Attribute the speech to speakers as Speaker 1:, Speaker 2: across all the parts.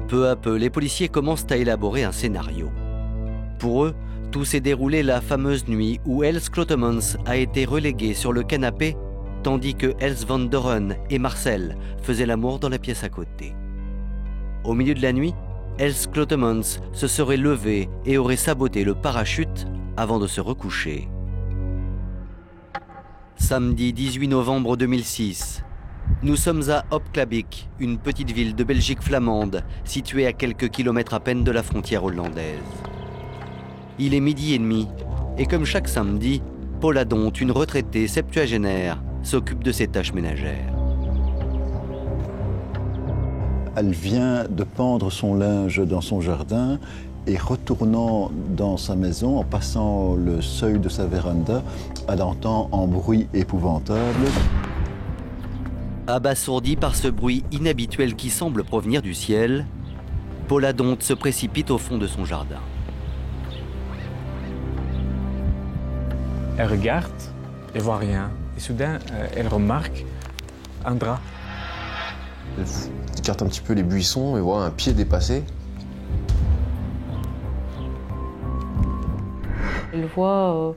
Speaker 1: Peu à peu, les policiers commencent à élaborer un scénario. Pour eux, tout s'est déroulé la fameuse nuit où Els Clotemans a été relégué sur le canapé, tandis que Els van Doren et Marcel faisaient l'amour dans la pièce à côté. Au milieu de la nuit, Els Clotemans se serait levé et aurait saboté le parachute avant de se recoucher. Samedi 18 novembre 2006, nous sommes à Opklabbik, une petite ville de Belgique flamande, située à quelques kilomètres à peine de la frontière hollandaise. Il est 12h30, et comme chaque samedi, Paula Dont, une retraitée septuagénaire, s'occupe de ses tâches ménagères.
Speaker 2: Elle vient de pendre son linge dans son jardin et retournant dans sa maison, en passant le seuil de sa véranda, elle entend un bruit épouvantable.
Speaker 1: Abasourdie par ce bruit inhabituel qui semble provenir du ciel, Paula Dont se précipite au fond de son jardin.
Speaker 3: Elle regarde et voit rien. Et soudain, elle remarque un drap.
Speaker 4: Elle écarte un petit peu les buissons et voit un pied dépassé.
Speaker 5: Elle voit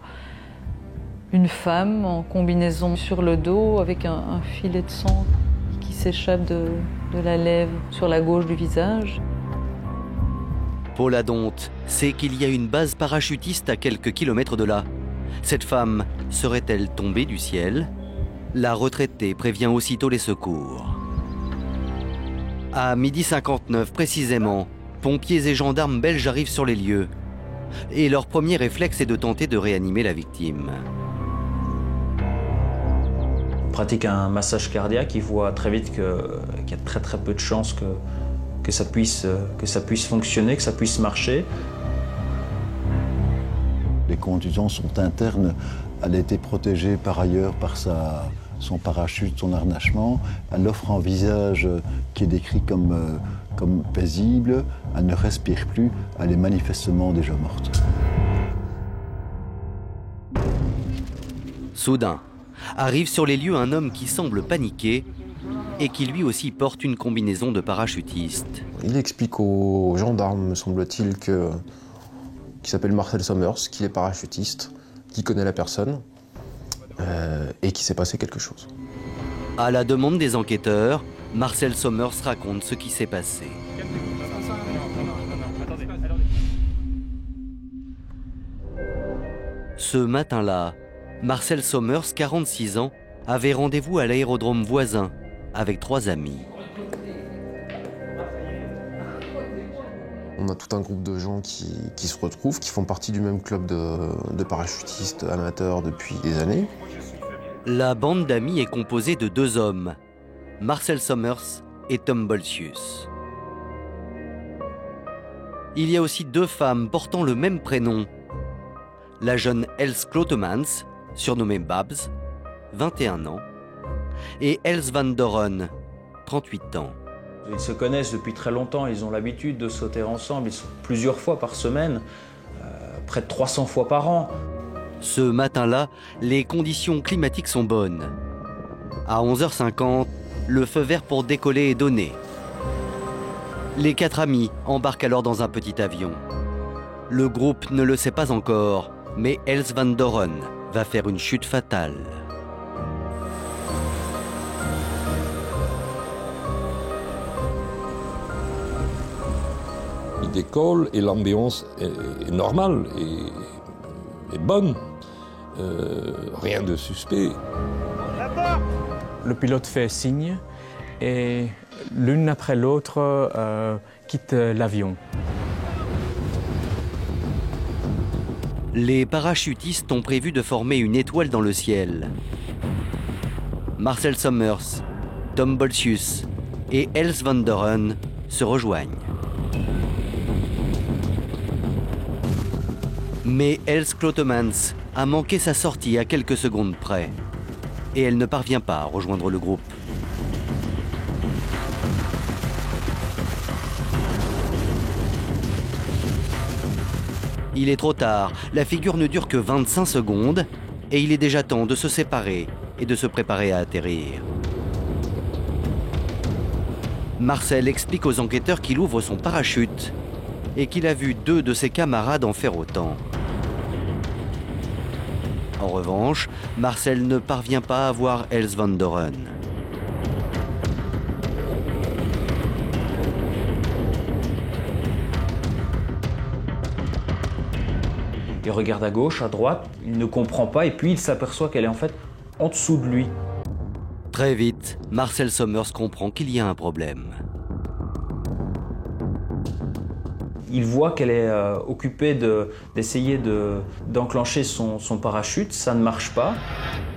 Speaker 5: une femme en combinaison sur le dos avec un filet de sang qui s'échappe de la lèvre sur la gauche du visage.
Speaker 1: Paula Dont sait qu'il y a une base parachutiste à quelques kilomètres de là. Cette femme serait-elle tombée du ciel? La retraitée prévient aussitôt les secours. À 12h59 précisément, pompiers et gendarmes belges arrivent sur les lieux. Et leur premier réflexe est de tenter de réanimer la victime.
Speaker 6: On pratique un massage cardiaque, il voit très vite qu'il y a très peu de chances que ça puisse fonctionner, que ça puisse marcher.
Speaker 2: Les contusions sont internes. Elle a été protégée par ailleurs par son parachute, son harnachement. Elle offre un visage qui est décrit comme paisible. Elle ne respire plus. Elle est manifestement déjà morte.
Speaker 1: Soudain, arrive sur les lieux un homme qui semble paniqué et qui lui aussi porte une combinaison de parachutiste.
Speaker 4: Il explique aux gendarmes, me semble-t-il, qu'il s'appelle Marcel Sommers, qu'il est parachutiste, qu'il connaît la personne et qu'il s'est passé quelque chose.
Speaker 1: À la demande des enquêteurs, Marcel Sommers raconte ce qui s'est passé. Ce matin-là, Marcel Sommers, 46 ans, avait rendez-vous à l'aérodrome voisin avec 3 amis.
Speaker 4: On a tout un groupe de gens qui se retrouvent, qui font partie du même club de parachutistes amateurs depuis des années.
Speaker 1: La bande d'amis est composée de 2 hommes, Marcel Sommers et Tom Bolsius. Il y a aussi 2 femmes portant le même prénom. La jeune Els Clotemans, surnommée Babs, 21 ans, et Els van Doren, 38 ans.
Speaker 6: Ils se connaissent depuis très longtemps, ils ont l'habitude de sauter ensemble, ils sautent plusieurs fois par semaine, près de 300 fois par an.
Speaker 1: Ce matin-là, les conditions climatiques sont bonnes. À 11h50, le feu vert pour décoller est donné. Les 4 amis embarquent alors dans un petit avion. Le groupe ne le sait pas encore, mais Els van Doren va faire une chute fatale.
Speaker 7: Il décolle et l'ambiance est normale et bonne. Rien de suspect.
Speaker 3: Le pilote fait signe et l'une après l'autre quitte l'avion.
Speaker 1: Les parachutistes ont prévu de former une étoile dans le ciel. Marcel Sommers, Tom Bolsius et Els van Doren se rejoignent. Mais Els Clotemans a manqué sa sortie à quelques secondes près et elle ne parvient pas à rejoindre le groupe. Il est trop tard, la figure ne dure que 25 secondes et il est déjà temps de se séparer et de se préparer à atterrir. Marcel explique aux enquêteurs qu'il ouvre son parachute et qu'il a vu 2 de ses camarades en faire autant. En revanche, Marcel ne parvient pas à voir Els van Doren.
Speaker 6: Il regarde à gauche, à droite, il ne comprend pas et puis il s'aperçoit qu'elle est en fait en dessous de lui.
Speaker 1: Très vite, Marcel Sommers comprend qu'il y a un problème.
Speaker 6: Il voit qu'elle est occupée d'essayer d'enclencher son parachute, ça ne marche pas.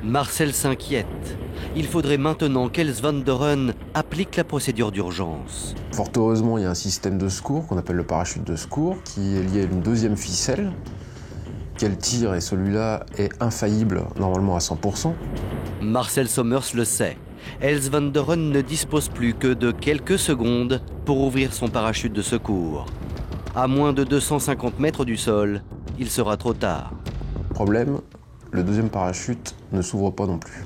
Speaker 1: Marcel s'inquiète. Il faudrait maintenant qu'Els van Doren applique la procédure d'urgence.
Speaker 4: Fort heureusement, il y a un système de secours qu'on appelle le parachute de secours qui est lié à une deuxième ficelle qu'elle tire et celui-là est infaillible normalement à 100%.
Speaker 1: Marcel Sommers le sait. Els van Doren ne dispose plus que de quelques secondes pour ouvrir son parachute de secours. À moins de 250 mètres du sol, il sera trop tard.
Speaker 4: Problème, le deuxième parachute ne s'ouvre pas non plus.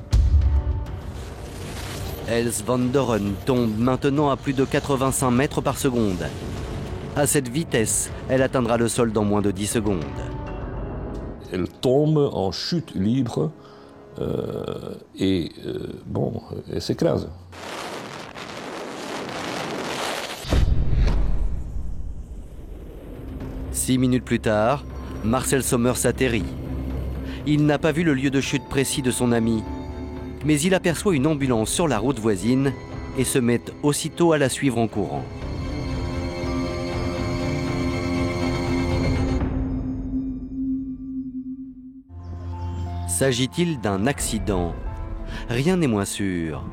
Speaker 1: Els van Doren tombe maintenant à plus de 85 mètres par seconde. À cette vitesse, elle atteindra le sol dans moins de 10 secondes.
Speaker 7: Elle tombe en chute libre et elle s'écrase.
Speaker 1: Six minutes plus tard, Marcel Sommers atterrit. Il n'a pas vu le lieu de chute précis de son ami, mais il aperçoit une ambulance sur la route voisine et se met aussitôt à la suivre en courant. S'agit-il d'un accident? Rien n'est moins sûr.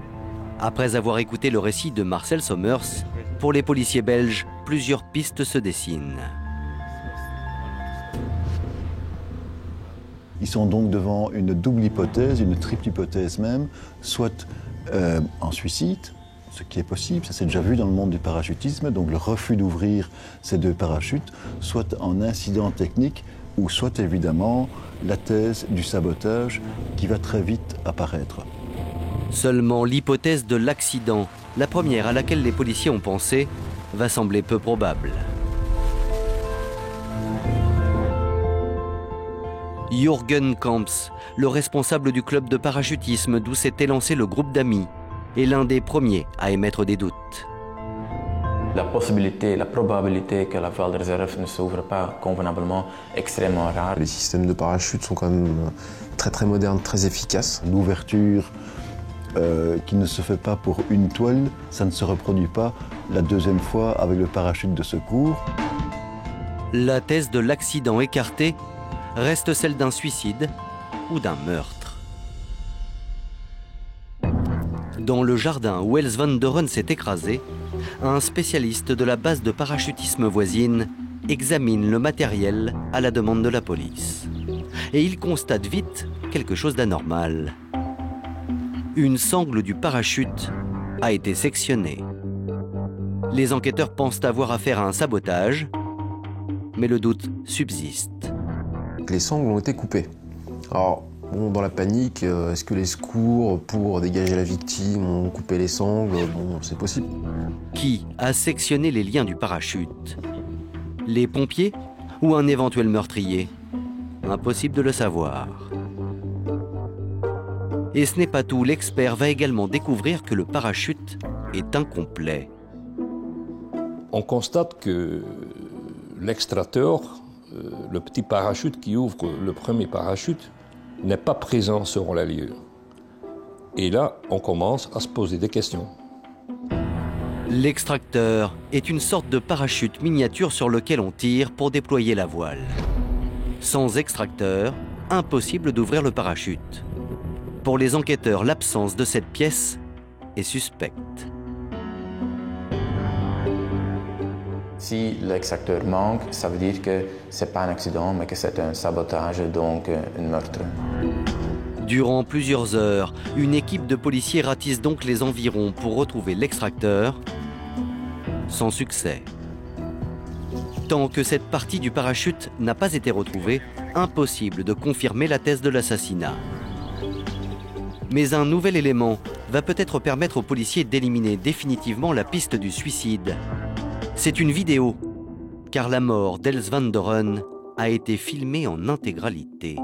Speaker 1: Après avoir écouté le récit de Marcel Sommers, pour les policiers belges, plusieurs pistes se dessinent.
Speaker 2: Ils sont donc devant une double hypothèse, une triple hypothèse même, soit en suicide, ce qui est possible, ça s'est déjà vu dans le monde du parachutisme, donc le refus d'ouvrir ces 2 parachutes, soit en incident technique, ou soit évidemment la thèse du sabotage qui va très vite apparaître.
Speaker 1: Seulement l'hypothèse de l'accident, la première à laquelle les policiers ont pensé, va sembler peu probable. Jürgen Kamps, le responsable du club de parachutisme d'où s'était lancé le groupe d'amis, est l'un des premiers à émettre des doutes.
Speaker 8: La possibilité, la probabilité que la valve de réserve ne s'ouvre pas convenablement est extrêmement rare.
Speaker 4: Les systèmes de parachute sont quand même très très modernes, très efficaces.
Speaker 2: L'ouverture qui ne se fait pas pour une toile, ça ne se reproduit pas la deuxième fois avec le parachute de secours.
Speaker 1: La thèse de l'accident écartée reste celle d'un suicide ou d'un meurtre. Dans le jardin où Els van Doren s'est écrasé, un spécialiste de la base de parachutisme voisine examine le matériel à la demande de la police. Et il constate vite quelque chose d'anormal. Une sangle du parachute a été sectionnée. Les enquêteurs pensent avoir affaire à un sabotage, mais le doute subsiste.
Speaker 4: Les sangles ont été coupées. Alors, bon, dans la panique, est-ce que les secours, pour dégager la victime, ont coupé les sangles? Bon, c'est possible.
Speaker 1: Qui a sectionné les liens du parachute? Les pompiers ou un éventuel meurtrier? Impossible de le savoir. Et ce n'est pas tout, l'expert va également découvrir que le parachute est incomplet.
Speaker 7: On constate que l'extracteur, le petit parachute qui ouvre le premier parachute, n'est pas présent sur la lieu. Et là, on commence à se poser des questions.
Speaker 1: L'extracteur est une sorte de parachute miniature sur lequel on tire pour déployer la voile. Sans extracteur, impossible d'ouvrir le parachute. Pour les enquêteurs, l'absence de cette pièce est suspecte.
Speaker 8: Si l'extracteur manque, ça veut dire que ce n'est pas un accident, mais que c'est un sabotage, donc un meurtre.
Speaker 1: Durant plusieurs heures, une équipe de policiers ratisse donc les environs pour retrouver l'extracteur, sans succès. Tant que cette partie du parachute n'a pas été retrouvée, impossible de confirmer la thèse de l'assassinat. Mais un nouvel élément va peut-être permettre aux policiers d'éliminer définitivement la piste du suicide. C'est une vidéo, car la mort d'Els van Doren a été filmée en intégralité.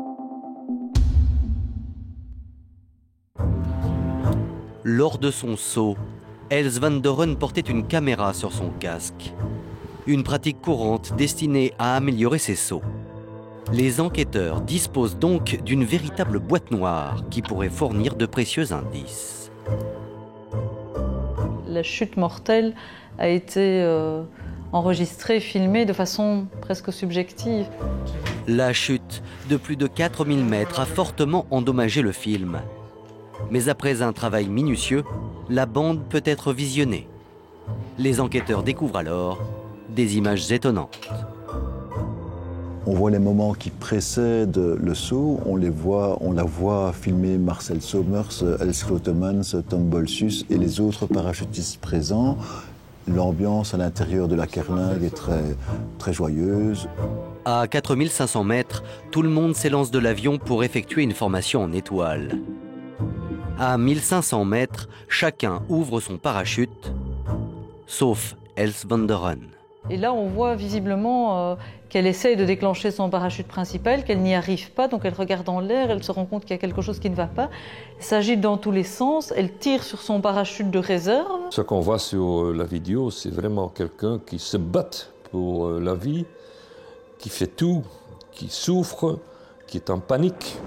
Speaker 1: Lors de son saut, Els van Doren portait une caméra sur son casque. Une pratique courante destinée à améliorer ses sauts. Les enquêteurs disposent donc d'une véritable boîte noire qui pourrait fournir de précieux indices.
Speaker 5: La chute mortelle a été enregistrée, filmée de façon presque subjective.
Speaker 1: La chute de plus de 4000 mètres a fortement endommagé le film. Mais après un travail minutieux, la bande peut être visionnée. Les enquêteurs découvrent alors des images étonnantes.
Speaker 2: On voit les moments qui précèdent le saut, on la voit filmer Marcel Sommers, Els Clotemans, Tom Bolsus et les autres parachutistes présents. L'ambiance à l'intérieur de la carlingue est très joyeuse.
Speaker 1: À 4500 mètres, tout le monde s'élance de l'avion pour effectuer une formation en étoile. À 1500 mètres, chacun ouvre son parachute, sauf Els van Doren.
Speaker 5: Et là, on voit visiblement qu'elle essaye de déclencher son parachute principal, qu'elle n'y arrive pas, donc elle regarde en l'air, elle se rend compte qu'il y a quelque chose qui ne va pas. Elle s'agite dans tous les sens, elle tire sur son parachute de réserve.
Speaker 7: Ce qu'on voit sur la vidéo, c'est vraiment quelqu'un qui se bat pour la vie, qui fait tout, qui souffre, qui est en panique.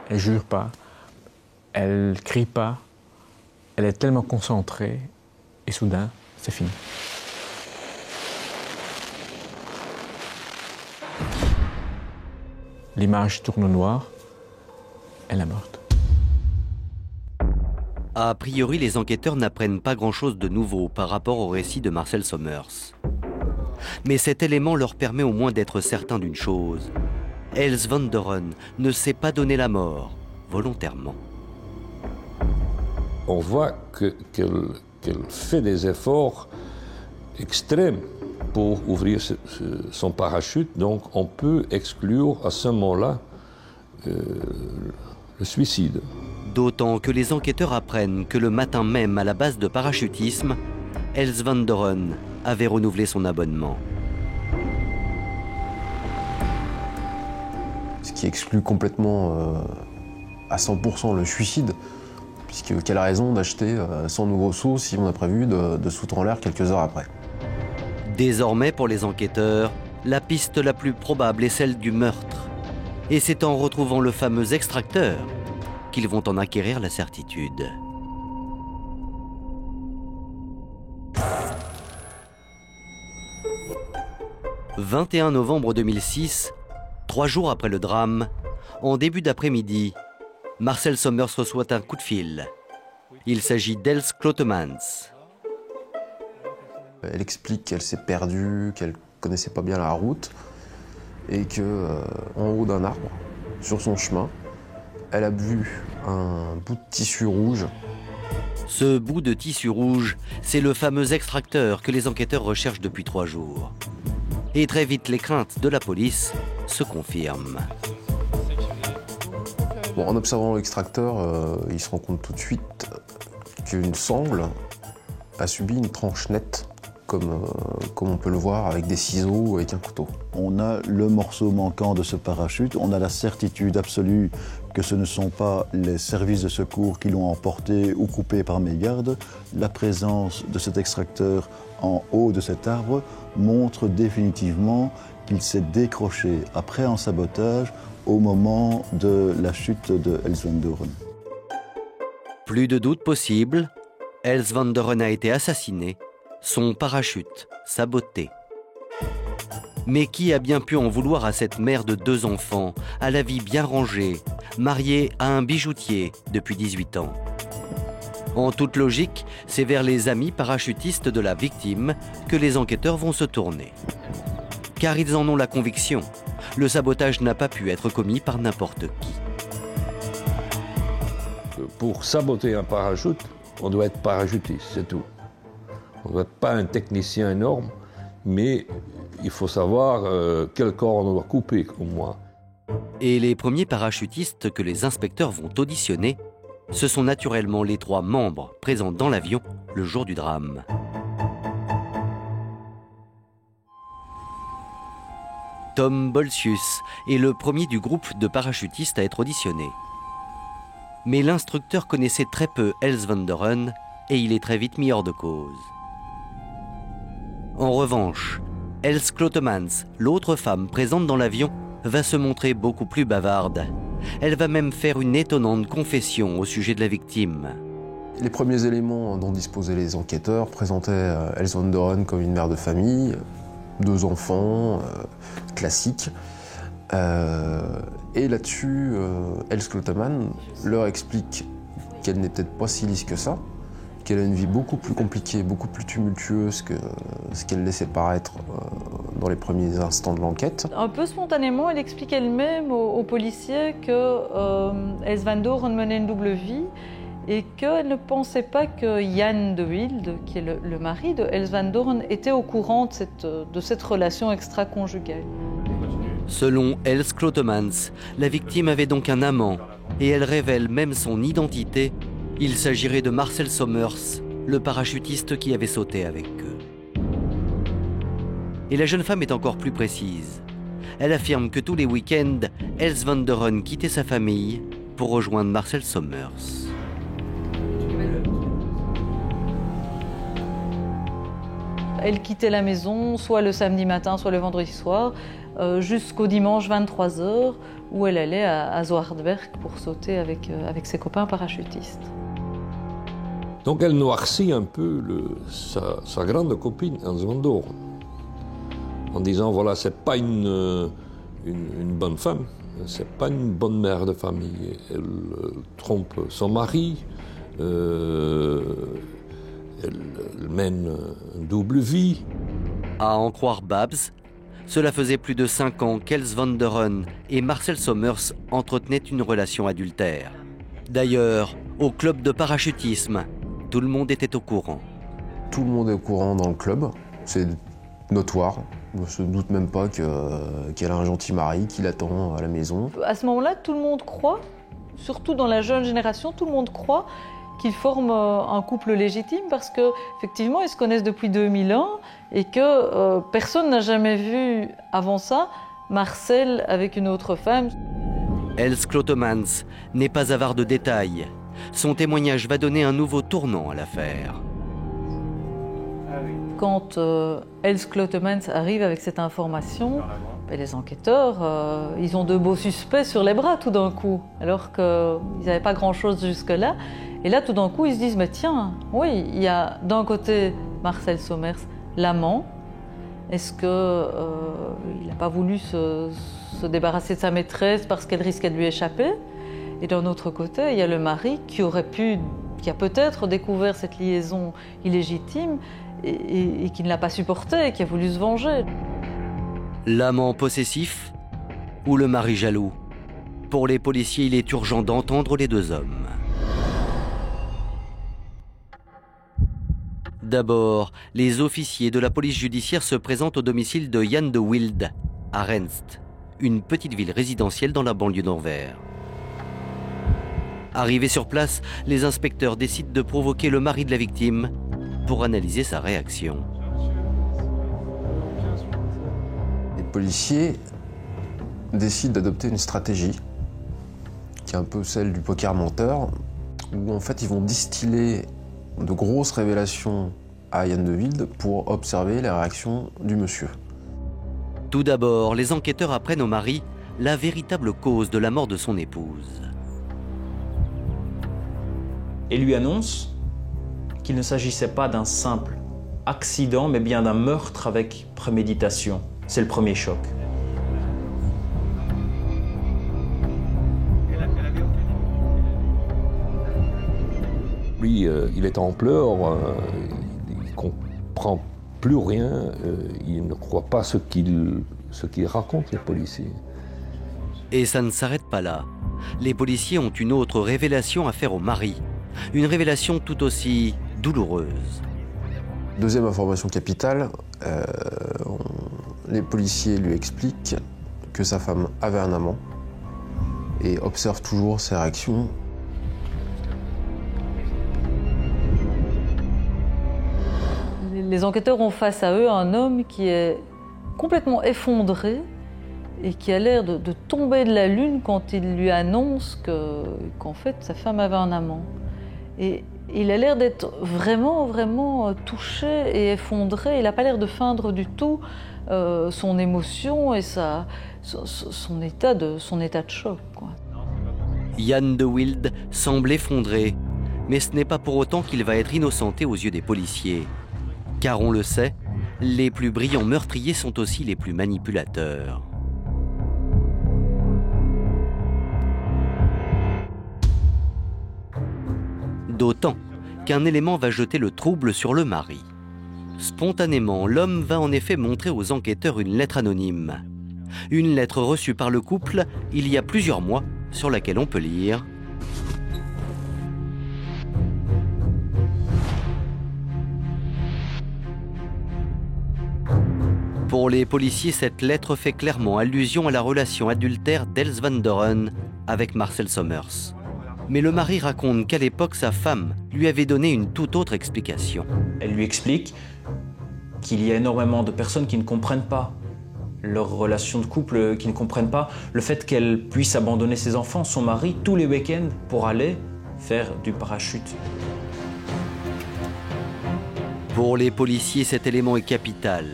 Speaker 3: Elle jure pas, elle crie pas, elle est tellement concentrée et soudain, c'est fini. L'image tourne au noir, elle est morte.
Speaker 1: A priori, les enquêteurs n'apprennent pas grand-chose de nouveau par rapport au récit de Marcel Sommers. Mais cet élément leur permet au moins d'être certains d'une chose. Els van Doren ne s'est pas donné la mort, volontairement.
Speaker 7: On voit qu'elle fait des efforts extrêmes pour ouvrir son parachute, donc on peut exclure à ce moment-là le suicide.
Speaker 1: D'autant que les enquêteurs apprennent que le matin même à la base de parachutisme, Els van Doren avait renouvelé son abonnement.
Speaker 4: Ce qui exclut complètement à 100% le suicide, puisque quelle raison d'acheter son nouveau saut si on a prévu de se foutre en l'air quelques heures après.
Speaker 1: Désormais, pour les enquêteurs, la piste la plus probable est celle du meurtre. Et c'est en retrouvant le fameux extracteur qu'ils vont en acquérir la certitude. « 21 novembre 2006, 3 jours après le drame, en début d'après-midi, Marcel Sommers reçoit un coup de fil. Il s'agit d'Els Clotemans.
Speaker 4: Elle explique qu'elle s'est perdue, qu'elle connaissait pas bien la route et que en haut d'un arbre, sur son chemin, elle a vu un bout de tissu rouge.
Speaker 1: Ce bout de tissu rouge, c'est le fameux extracteur que les enquêteurs recherchent depuis 3 jours. Et très vite, les craintes de la police se confirment.
Speaker 4: Bon, en observant l'extracteur, il se rend compte tout de suite qu'une sangle a subi une tranche nette, comme on peut le voir avec des ciseaux ou avec un couteau.
Speaker 2: On a le morceau manquant de ce parachute, on a la certitude absolue que ce ne sont pas les services de secours qui l'ont emporté ou coupé par mégarde. La présence de cet extracteur en haut de cet arbre montre définitivement qu'il s'est décroché après un sabotage au moment de la chute de Els van Doren.
Speaker 1: Plus de doute possible, Els van Doren a été assassiné, son parachute saboté. Mais qui a bien pu en vouloir à cette mère de 2 enfants, à la vie bien rangée, mariée à un bijoutier depuis 18 ans? En toute logique, c'est vers les amis parachutistes de la victime que les enquêteurs vont se tourner. Car ils en ont la conviction, le sabotage n'a pas pu être commis par n'importe qui.
Speaker 7: Pour saboter un parachute, on doit être parachutiste, c'est tout. On ne doit être pas un technicien énorme, mais il faut savoir quel corps on doit couper, comme moi.
Speaker 1: Et les premiers parachutistes que les inspecteurs vont auditionner, ce sont naturellement les 3 membres présents dans l'avion le jour du drame. Tom Bolsius est le premier du groupe de parachutistes à être auditionné. Mais l'instructeur connaissait très peu Els van der Run et il est très vite mis hors de cause. En revanche, Els Klotemans, l'autre femme présente dans l'avion, va se montrer beaucoup plus bavarde. Elle va même faire une étonnante confession au sujet de la victime.
Speaker 4: Les premiers éléments dont disposaient les enquêteurs présentaient Els van der Run comme une mère de famille, 2 enfants, classique. Et là-dessus, Els Kloteman leur explique qu'elle n'est peut-être pas si lisse que ça, qu'elle a une vie beaucoup plus compliquée, beaucoup plus tumultueuse que ce qu'elle laissait paraître dans les premiers instants de l'enquête.
Speaker 5: Un peu spontanément, elle explique elle-même aux policiers que Els van der Run menait une double vie et qu'elle ne pensait pas que Jan de Wilde, qui est le mari de Els van der Run, était au courant de cette relation extra-conjugale.
Speaker 1: Selon Els Klotemans, la victime avait donc un amant et elle révèle même son identité. Il s'agirait de Marcel Sommers, le parachutiste qui avait sauté avec eux. Et la jeune femme est encore plus précise. Elle affirme que tous les week-ends, Els van der Run quittait sa famille pour rejoindre Marcel Sommers.
Speaker 5: Elle quittait la maison soit le samedi matin, soit le vendredi soir, jusqu'au dimanche 23h, où elle allait à Zwaardberg pour sauter avec ses copains parachutistes.
Speaker 7: Donc elle noircit un peu sa grande copine, Els van der Run, en disant voilà, c'est pas une bonne femme, c'est pas une bonne mère de famille. Elle trompe son mari, elle mène une double vie.
Speaker 1: À en croire Babs, cela faisait plus de 5 ans qu'Els van der Run et Marcel Sommers entretenaient une relation adultère. D'ailleurs, au club de parachutisme, tout le monde était au courant.
Speaker 4: Tout le monde est au courant dans le club, c'est notoire. On ne se doute même pas qu'elle a un gentil mari qui l'attend à la maison.
Speaker 5: À ce moment-là, tout le monde croit, surtout dans la jeune génération, tout le monde croit qu'ils forment un couple légitime parce qu'effectivement, ils se connaissent depuis 2000 ans et que personne n'a jamais vu avant ça Marcel avec une autre femme.
Speaker 1: Els Klotemans n'est pas avare de détails. Son témoignage va donner un nouveau tournant à l'affaire.
Speaker 5: Quand Els Klotemans arrive avec cette information, les enquêteurs, ils ont de beaux suspects sur les bras tout d'un coup, alors qu'ils n'avaient pas grand-chose jusque-là. Et là, tout d'un coup, ils se disent, mais tiens, oui, il y a d'un côté Marcel Sommers, l'amant. Est-ce qu'il n'a pas voulu se débarrasser de sa maîtresse parce qu'elle risquait de lui échapper? Et d'un autre côté, il y a le mari qui a peut-être découvert cette liaison illégitime et qui ne l'a pas supportée, qui a voulu se venger.
Speaker 1: L'amant possessif ou le mari jaloux? Pour les policiers, il est urgent d'entendre les 2 hommes. D'abord, les officiers de la police judiciaire se présentent au domicile de Jan de Wilde, à Renst, une petite ville résidentielle dans la banlieue d'Anvers. Arrivés sur place, les inspecteurs décident de provoquer le mari de la victime pour analyser sa réaction.
Speaker 4: Les policiers décident d'adopter une stratégie qui est un peu celle du poker menteur, où en fait ils vont distiller de grosses révélations à Jan de Wilde pour observer les réactions du monsieur.
Speaker 1: Tout d'abord, les enquêteurs apprennent au mari la véritable cause de la mort de son épouse.
Speaker 6: Et lui annonce qu'il ne s'agissait pas d'un simple accident, mais bien d'un meurtre avec préméditation. C'est le premier choc.
Speaker 7: Lui, il est en pleurs, il ne comprend plus rien, il ne croit pas ce qu'il raconte, les policiers.
Speaker 1: Et ça ne s'arrête pas là. Les policiers ont une autre révélation à faire au mari. Une révélation tout aussi douloureuse.
Speaker 4: Deuxième information capitale, les policiers lui expliquent que sa femme avait un amant et observe toujours ses réactions.
Speaker 5: Les enquêteurs ont face à eux un homme qui est complètement effondré et qui a l'air de tomber de la lune quand il lui annonce qu'en fait sa femme avait un amant. Et il a l'air d'être vraiment touché et effondré. Il n'a pas l'air de feindre du tout son émotion et son état de choc, quoi.
Speaker 1: Jan de Wilde semble effondré, mais ce n'est pas pour autant qu'il va être innocenté aux yeux des policiers. Car on le sait, les plus brillants meurtriers sont aussi les plus manipulateurs. D'autant qu'un élément va jeter le trouble sur le mari. Spontanément, l'homme va en effet montrer aux enquêteurs une lettre anonyme. Une lettre reçue par le couple il y a plusieurs mois, sur laquelle on peut lire « Pour les policiers, cette lettre fait clairement allusion à la relation adultère d'Els van Doren avec Marcel Sommers. Mais le mari raconte qu'à l'époque, sa femme lui avait donné une toute autre explication.
Speaker 6: Elle lui explique qu'il y a énormément de personnes qui ne comprennent pas leur relation de couple, qui ne comprennent pas le fait qu'elle puisse abandonner ses enfants, son mari, tous les week-ends pour aller faire du parachute.
Speaker 1: Pour les policiers, cet élément est capital.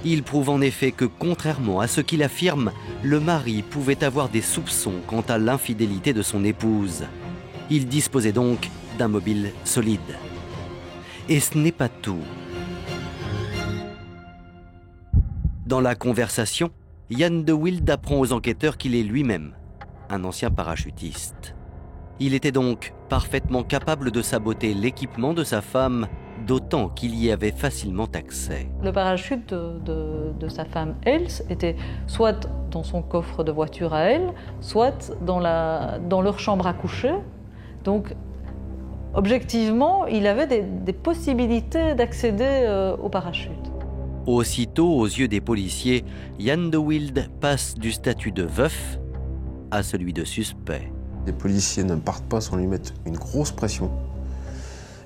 Speaker 1: Il prouve en effet que, contrairement à ce qu'il affirme, le mari pouvait avoir des soupçons quant à l'infidélité de son épouse. Il disposait donc d'un mobile solide. Et ce n'est pas tout. Dans la conversation, Jan de Wilde apprend aux enquêteurs qu'il est lui-même un ancien parachutiste. Il était donc parfaitement capable de saboter l'équipement de sa femme, d'autant qu'il y avait facilement accès.
Speaker 5: Le parachute de sa femme Els était soit dans son coffre de voiture à elle, soit dans leur chambre à coucher. Donc, objectivement, il avait des possibilités d'accéder au parachute.
Speaker 1: Aussitôt, aux yeux des policiers, Jan de Wilde passe du statut de veuf à celui de suspect.
Speaker 4: Les policiers ne partent pas sans lui mettre une grosse pression.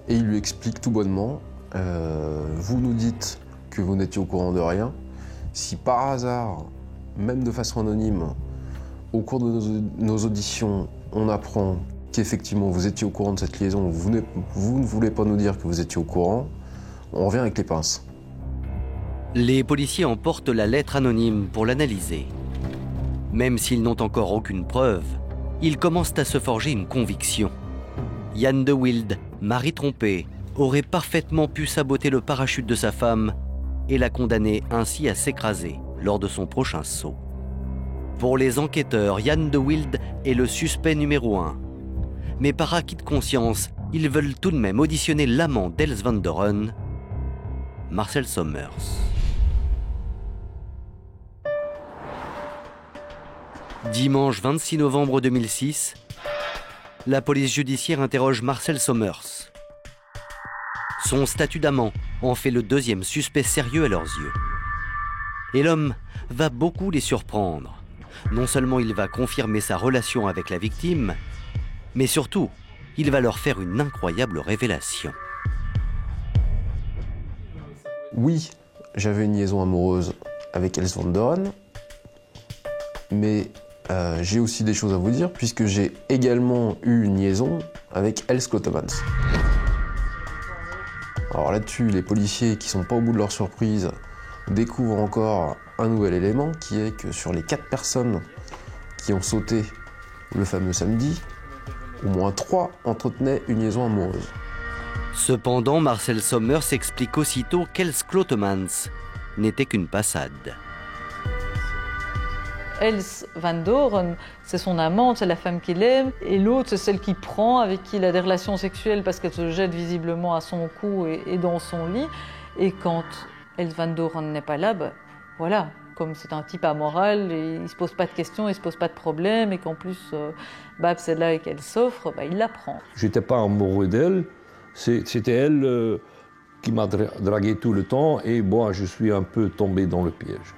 Speaker 4: Et il lui explique tout bonnement, vous nous dites que vous n'étiez au courant de rien. Si par hasard, même de façon anonyme, au cours de nos auditions, on apprend qu'effectivement vous étiez au courant de cette liaison, vous ne voulez pas nous dire que vous étiez au courant, on revient avec les pinces.
Speaker 1: Les policiers emportent la lettre anonyme pour l'analyser. Même s'ils n'ont encore aucune preuve, ils commencent à se forger une conviction. Jan de Wilde, mari trompé, aurait parfaitement pu saboter le parachute de sa femme et la condamner ainsi à s'écraser lors de son prochain saut. Pour les enquêteurs, Jan de Wilde est le suspect numéro 1. Mais par acquis de conscience, ils veulent tout de même auditionner l'amant d'Els van Doren, Marcel Sommers. Dimanche 26 novembre 2006, la police judiciaire interroge Marcel Sommers. Son statut d'amant en fait le deuxième suspect sérieux à leurs yeux. Et l'homme va beaucoup les surprendre. Non seulement il va confirmer sa relation avec la victime, mais surtout, il va leur faire une incroyable révélation.
Speaker 4: Oui, j'avais une liaison amoureuse avec Els van Doren, mais j'ai aussi des choses à vous dire puisque j'ai également eu une liaison avec Els Clotemans. Alors là-dessus, les policiers qui sont pas au bout de leur surprise découvrent encore un nouvel élément qui est que sur les 4 personnes qui ont sauté le fameux samedi, au moins 3 entretenaient une liaison amoureuse.
Speaker 1: Cependant, Marcel Sommers explique aussitôt qu'Els Clotemans n'était qu'une passade.
Speaker 5: Els van Doren, c'est son amante, c'est la femme qu'il aime, et l'autre, c'est celle qu'il prend, avec qui il a des relations sexuelles parce qu'elle se jette visiblement à son cou et dans son lit. Et quand Els van Doren n'est pas là, voilà, comme c'est un type amoral, et il ne se pose pas de questions, il ne se pose pas de problèmes, et qu'en plus, c'est là et qu'elle s'offre, il la prend.
Speaker 7: Je n'étais pas amoureux d'elle, c'était elle qui m'a dragué tout le temps, et moi, je suis un peu tombé dans le piège.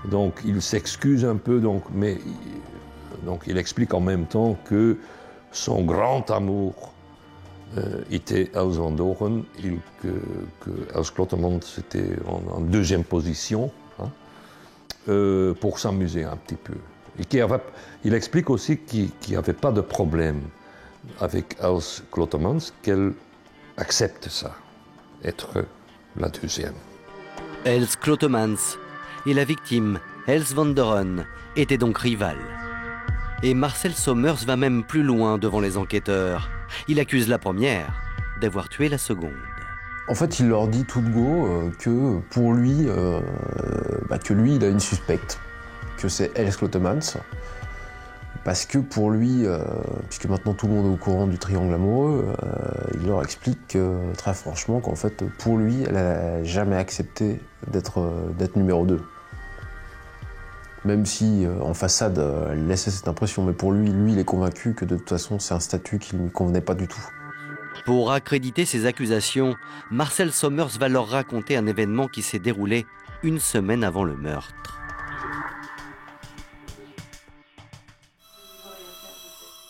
Speaker 7: Donc il s'excuse un peu, mais Donc il explique en même temps que son grand amour était Els van Doren, que Els Klottemans était en deuxième position, hein, pour s'amuser un petit peu. Et il explique aussi qu'il n'y avait pas de problème avec Els Klottemans, qu'elle accepte ça, être la deuxième.
Speaker 1: Els Klottemans et la victime, Els van Doren, étaient donc rivales. Et Marcel Sommers va même plus loin devant les enquêteurs. Il accuse la première d'avoir tué la seconde.
Speaker 4: En fait, il leur dit tout de go que pour lui, il a une suspecte, que c'est Els Klottemans. Parce que pour lui, puisque maintenant tout le monde est au courant du triangle amoureux, il leur explique très franchement qu'en fait, pour lui, elle n'a jamais accepté d'être numéro 2. Même si, en façade, elle laissait cette impression. Mais pour lui, il est convaincu que de toute façon, c'est un statut qui ne lui convenait pas du tout.
Speaker 1: Pour accréditer ces accusations, Marcel Sommers va leur raconter un événement qui s'est déroulé une semaine avant le meurtre.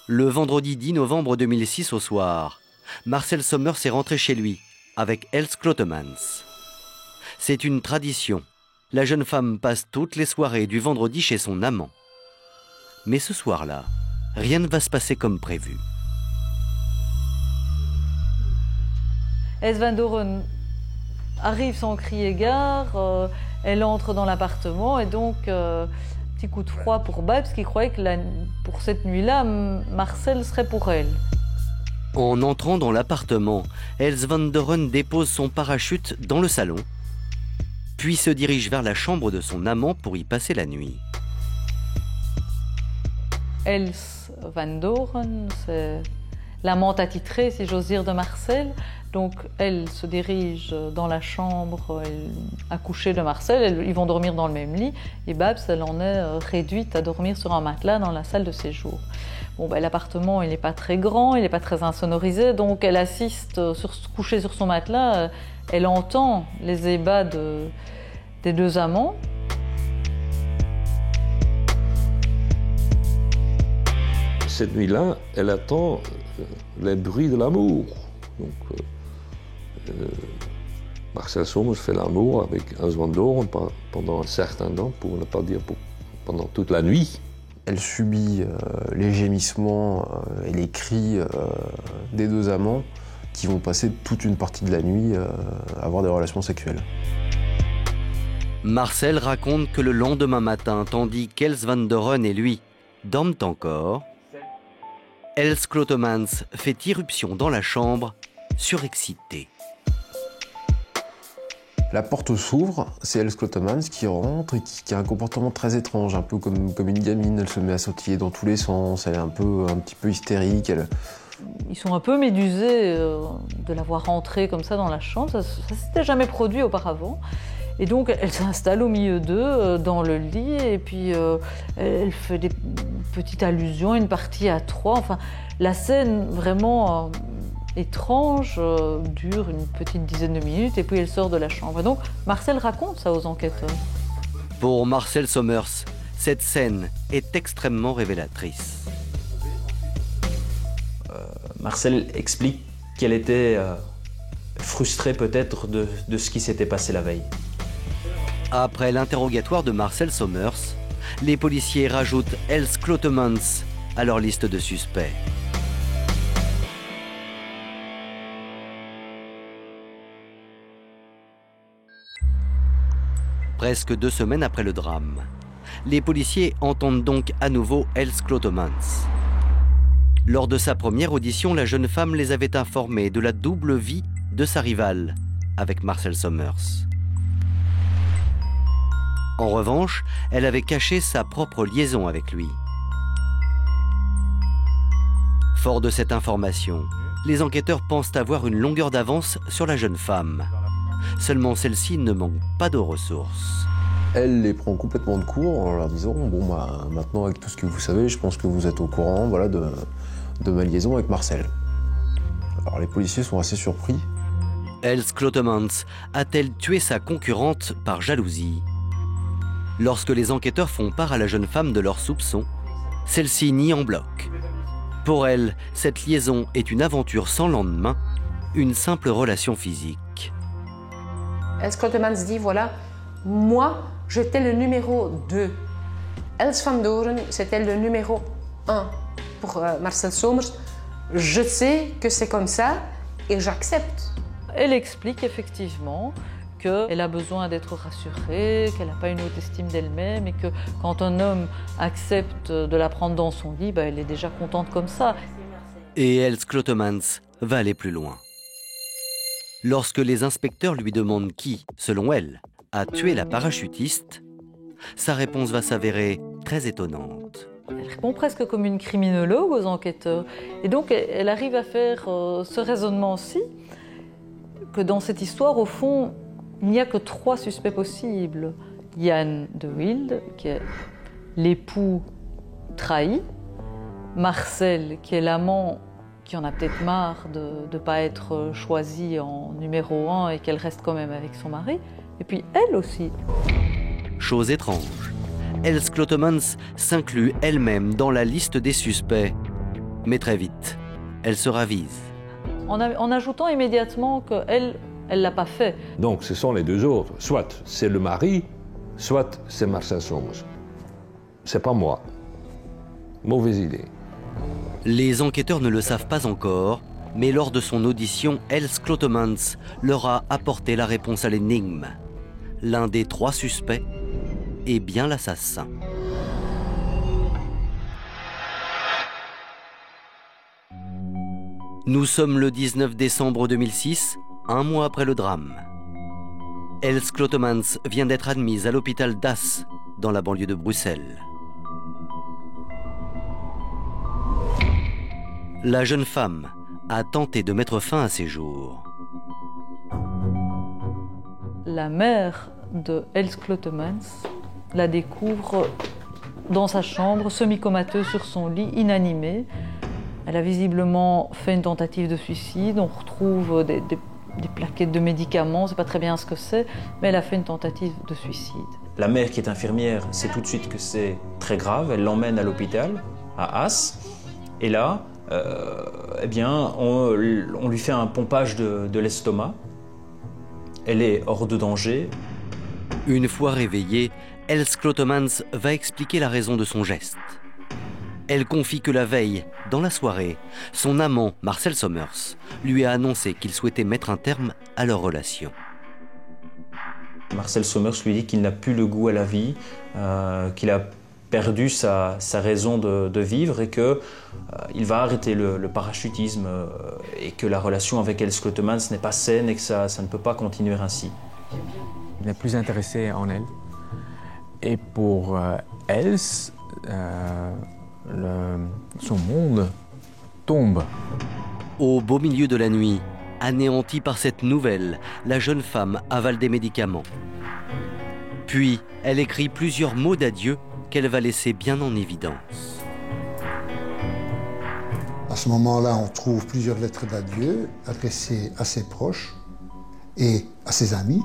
Speaker 1: Le vendredi 10 novembre 2006 au soir, Marcel Sommers est rentré chez lui avec Els Klottemans. C'est une tradition. La jeune femme passe toutes les soirées du vendredi chez son amant. Mais ce soir-là, rien ne va se passer comme prévu.
Speaker 5: Els van Doren arrive sans crier gare, elle entre dans l'appartement et donc petit coup de froid pour Babs qui croyait que pour cette nuit-là, Marcel serait pour elle.
Speaker 1: En entrant dans l'appartement, Els van Doren dépose son parachute dans le salon, puis se dirige vers la chambre de son amant pour y passer la nuit.
Speaker 5: Els van Doren, c'est l'amante attitrée, si j'ose dire, de Marcel. Donc elle se dirige dans la chambre à coucher de Marcel, ils vont dormir dans le même lit, et Babs, elle en est réduite à dormir sur un matelas dans la salle de séjour. Bon, l'appartement, il n'est pas très grand, il n'est pas très insonorisé, donc elle assiste, couchée sur son matelas, elle entend les ébats des deux amants.
Speaker 7: Cette nuit-là, elle attend les bruits de l'amour. Donc, Marcel Sommers fait l'amour avec Els van Doren pendant un certain temps, pour ne pas dire pendant toute la nuit.
Speaker 4: Elle subit les gémissements et les cris des deux amants qui vont passer toute une partie de la nuit à avoir des relations sexuelles.
Speaker 1: Marcel raconte que le lendemain matin, tandis qu'Els van Doren et lui dorment encore, Els Klottemans fait irruption dans la chambre, surexcité.
Speaker 4: La porte s'ouvre, c'est Els Klottemans qui rentre et qui a un comportement très étrange, un peu comme une gamine. Elle se met à sautiller dans tous les sens, elle est un petit peu hystérique.
Speaker 5: Ils sont un peu médusés de la voir rentrer comme ça dans la chambre, ça ne s'était jamais produit auparavant. Et donc elle s'installe au milieu d'eux, dans le lit, et puis elle fait des petites allusions, une partie à trois. Enfin, la scène vraiment étrange dure une petite dizaine de minutes, et puis elle sort de la chambre. Et donc Marcel raconte ça aux enquêteurs.
Speaker 1: Pour Marcel Sommers, cette scène est extrêmement révélatrice.
Speaker 6: Marcel explique qu'elle était frustrée peut-être de ce qui s'était passé la veille.
Speaker 1: Après l'interrogatoire de Marcel Sommers, les policiers rajoutent Els Klottemans à leur liste de suspects. Presque 2 semaines après le drame, les policiers entendent donc à nouveau Els Klottemans. Lors de sa première audition, la jeune femme les avait informés de la double vie de sa rivale avec Marcel Sommers. En revanche, elle avait caché sa propre liaison avec lui. Fort de cette information, les enquêteurs pensent avoir une longueur d'avance sur la jeune femme. Seulement celle-ci ne manque pas de ressources.
Speaker 4: Elle les prend complètement de court en leur disant « Bon, maintenant avec tout ce que vous savez, je pense que vous êtes au courant de ma liaison avec Marcel. » Alors les policiers sont assez surpris.
Speaker 1: Els Klottemans a-t-elle tué sa concurrente par jalousie? Lorsque les enquêteurs font part à la jeune femme de leurs soupçons, Celle-ci nie en bloc. Pour elle, cette liaison est une aventure sans lendemain, une simple relation physique.
Speaker 9: Els Klotemans dit, voilà, moi, j'étais le numéro 2. Els van Doren, c'était le numéro 1 pour Marcel Somers. Je sais que c'est comme ça et j'accepte.
Speaker 5: Elle explique effectivement qu'elle a besoin d'être rassurée, qu'elle n'a pas une haute estime d'elle-même et que quand un homme accepte de la prendre dans son lit, elle est déjà contente comme ça.
Speaker 1: Et Els Klotemans va aller plus loin. Lorsque les inspecteurs lui demandent qui, selon elle, a tué la parachutiste, sa réponse va s'avérer très étonnante.
Speaker 5: Elle répond presque comme une criminologue aux enquêteurs. Et donc elle arrive à faire ce raisonnement aussi, que dans cette histoire, au fond, il n'y a que 3 suspects possibles. Jan de Wilde, qui est l'époux trahi, Marcel, qui est l'amant qui en a peut-être marre de ne pas être choisi en numéro 1 et qu'elle reste quand même avec son mari, et puis elle aussi.
Speaker 1: Chose étrange, Els Klotemans s'inclut elle-même dans la liste des suspects. Mais très vite, elle se ravise.
Speaker 5: En ajoutant immédiatement qu'elle, elle ne l'a pas fait.
Speaker 7: Donc ce sont les deux autres. Soit c'est le mari, soit c'est Marcel Somers. C'est pas moi. Mauvaise idée.
Speaker 1: Les enquêteurs ne le savent pas encore, mais lors de son audition, Els Klotemans leur a apporté la réponse à l'énigme. L'un des 3 suspects est bien l'assassin. Nous sommes le 19 décembre 2006, un mois après le drame. Els Klotemans vient d'être admise à l'hôpital d'As, dans la banlieue de Bruxelles. La jeune femme a tenté de mettre fin à ses jours.
Speaker 5: La mère de Els Klotemans la découvre dans sa chambre, semi-comateuse sur son lit, inanimée. Elle a visiblement fait une tentative de suicide. On retrouve des plaquettes de médicaments, on ne sait pas très bien ce que c'est, mais elle a fait une tentative de suicide.
Speaker 6: La mère, qui est infirmière, sait tout de suite que c'est très grave. Elle l'emmène à l'hôpital, à As. Et là, on lui fait un pompage de l'estomac. Elle est hors de danger.
Speaker 1: Une fois réveillée, Els Klotemans va expliquer la raison de son geste. Elle confie que la veille, dans la soirée, son amant, Marcel Somers, lui a annoncé qu'il souhaitait mettre un terme à leur relation.
Speaker 6: Marcel Somers lui dit qu'il n'a plus le goût à la vie, qu'il a perdu sa raison de vivre et qu'il va arrêter le parachutisme et que la relation avec Els Klotemans n'est pas saine et que ça ne peut pas continuer ainsi.
Speaker 3: Il n'est plus intéressé en elle. Et pour Els, son monde tombe.
Speaker 1: Au beau milieu de la nuit, anéantie par cette nouvelle, la jeune femme avale des médicaments. Puis, elle écrit plusieurs mots d'adieu qu'elle va laisser bien en évidence.
Speaker 10: À ce moment-là, on trouve plusieurs lettres d'adieu adressées à ses proches et à ses amis.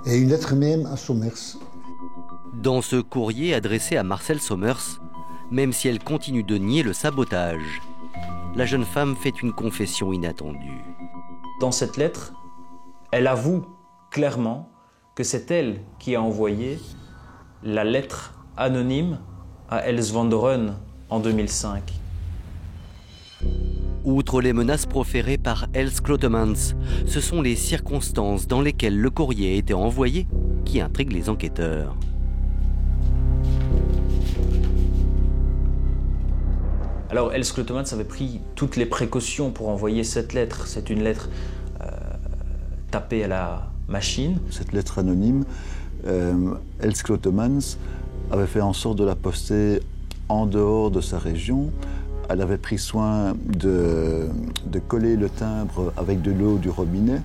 Speaker 10: Et une lettre même à Somers.
Speaker 1: Dans ce courrier adressé à Marcel Somers, même si elle continue de nier le sabotage, la jeune femme fait une confession inattendue.
Speaker 6: Dans cette lettre, elle avoue clairement que c'est elle qui a envoyé la lettre anonyme à Els van Doren en 2005.
Speaker 1: Outre les menaces proférées par Els Klotemans, ce sont les circonstances dans lesquelles le courrier a été envoyé qui intriguent les enquêteurs.
Speaker 6: Alors Els Klotemans avait pris toutes les précautions pour envoyer cette lettre. C'est une lettre tapée à la machine.
Speaker 2: Cette lettre anonyme, Els Klotemans avait fait en sorte de la poster en dehors de sa région. Elle avait pris soin de coller le timbre avec de l'eau du robinet.